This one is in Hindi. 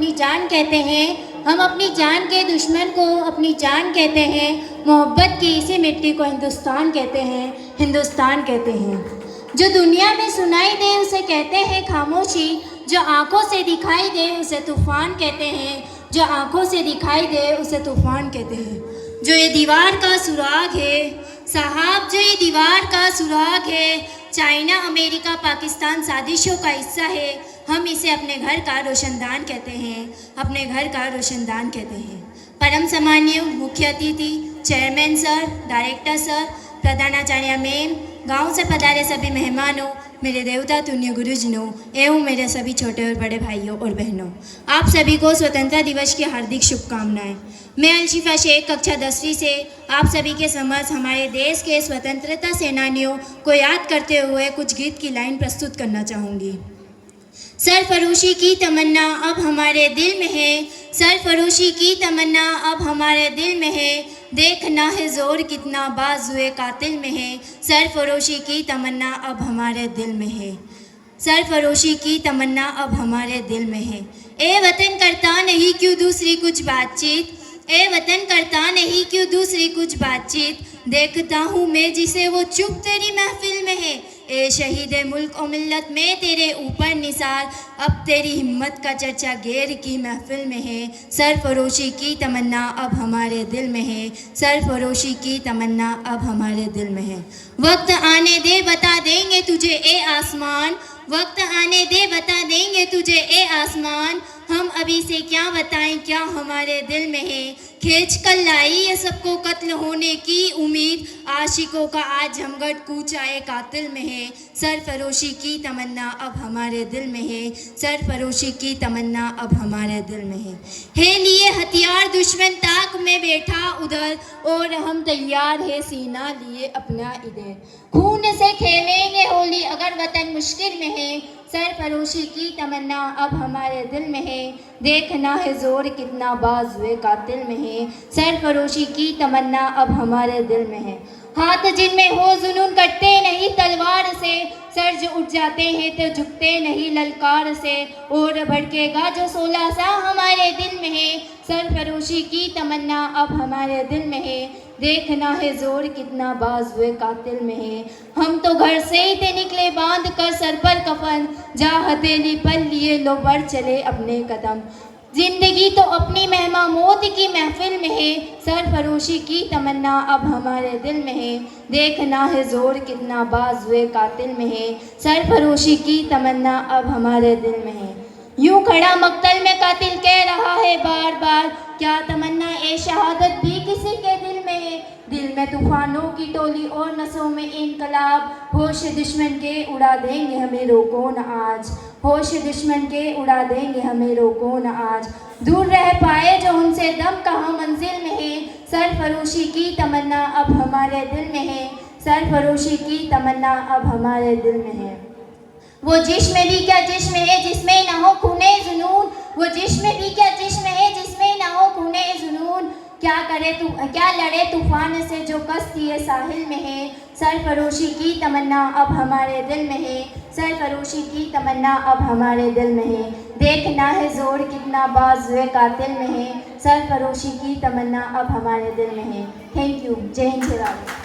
अपनी जान कहते हैं। हम अपनी जान के दुश्मन को अपनी जान कहते हैं। मोहब्बत की इसी मिट्टी को हिंदुस्तान कहते हैं, हिंदुस्तान कहते हैं। जो दुनिया में सुनाई दे उसे कहते हैं खामोशी, जो आंखों से दिखाई दे उसे तूफ़ान कहते हैं, जो आंखों से दिखाई दे उसे तूफ़ान कहते हैं। जो ये दीवार का सुराग है साहब, जो ये दीवार का सुराग है, चाइना अमेरिका पाकिस्तान साजिशों का हिस्सा है। हम इसे अपने घर का रोशनदान कहते हैं, अपने घर का रोशनदान कहते हैं। परम सम्मानीय मुख्य अतिथि, चेयरमैन सर, डायरेक्टर सर, प्रधानाचार्य मैम, गांव से पधारे सभी मेहमानों, मेरे देवता तुल्य गुरुजनों एवं मेरे सभी छोटे और बड़े भाइयों और बहनों, आप सभी को स्वतंत्रता दिवस की हार्दिक शुभकामनाएं। मैं अलशिफा शेख कक्षा 10वीं से आप सभी के समक्ष हमारे देश के स्वतंत्रता सेनानियों को याद करते हुए कुछ गीत की लाइन प्रस्तुत करना चाहूँगी। सरफरोशी की तमन्ना अब हमारे दिल में है, सरफरोशी की तमन्ना अब हमारे दिल में है, देखना है जोर कितना बाजुए कातिल में है, सरफरोशी की तमन्ना अब हमारे दिल में है, सरफरोशी की तमन्ना अब हमारे दिल में है। ए वतन करता नहीं क्यों दूसरी कुछ बातचीत, ए वतन करता नहीं क्यों दूसरी कुछ बातचीत, देखता हूँ मैं जिसे वो चुप तेरी महफिल में है। ए शहीद मुल्क और मिल्लत में तेरे ऊपर निसार, अब तेरी हिम्मत का चर्चा गैर की महफिल में है, सरफरोशी की तमन्ना अब हमारे दिल में है, सरफरोशी की तमन्ना अब हमारे दिल में है। वक्त आने दे बता देंगे तुझे ए आसमान, वक्त आने दे बता देंगे तुझे ए आसमान, हम अभी से क्या बताएं क्या हमारे दिल में है, खींच कर लाई ये सबको कत्ल होने की उम्मीद, आशिकों का आज झमघट कूचा ए कातिल में है, सरफरोशी की तमन्ना अब हमारे दिल में है, सरफरोशी की तमन्ना अब हमारे दिल में है लिए हथियार दुश्मन ताक में बैठा उधर, और हम तैयार है सीना लिए अपना इधर, खून से खेलेंगे होली अगर वतन मुश्किल में है, सरफरोशी की तमन्ना अब हमारे दिल में है, देखना है जोर कितना बाजुए कातिल में है, सरफरोशी की तमन्ना अब हमारे दिल में है। हाथ जिनमें हो जुनून कटते नहीं तलवार से, सर जो उठ जाते हैं तो झुकते नहीं ललकार से, और भड़केगा जो 16 सा हमारे दिल में है, सरफरोशी की तमन्ना अब हमारे दिल में है, देखना है जोर कितना बाजुए कातिल में है। हम तो घर से ही थे निकले बांध कर सर पर कफन, जा हथेली पर लिए लो बढ़ चले अपने कदम, जिंदगी तो अपनी मेहमा मौत की महफिल में है, सरफरोशी की तमन्ना अब हमारे दिल में है, देखना है जोर कितना बाजुए कातिल में है, सरफरोशी की तमन्ना अब हमारे दिल में है। यूं खड़ा मक्तल में कातिल कह रहा है बार बार, क्या तमन्ना ए शहादत भी किसी के दिल में है, दिल में तूफानों की टोली और नसों में इनकलाब, होश दुश्मन के उड़ा देंगे हमें रोको न आज, होश दुश्मन के उड़ा देंगे हमें रोको न आज, दूर रह पाए जो उनसे दम कहाँ मंजिल में है, सरफरोशी की तमन्ना अब हमारे दिल में है, सरफरोशी की तमन्ना अब हमारे दिल में है। वो जिस्म भी क्या जिस्म है जिसमें ना हो खूने जुनून, वो जिस्म भी क्या जिस्म है जिसमें ना हो खूने जुनून, क्या लड़े तूफान से जो कश्ती है साहिल में है, सरफरोशी की तमन्ना अब हमारे दिल में है, सरफरोशी की तमन्ना अब हमारे दिल में है, देखना है जोर कितना बाजुए कातिल में है, सरफरोशी की तमन्ना अब हमारे दिल में है। Thank you. जय हिंद।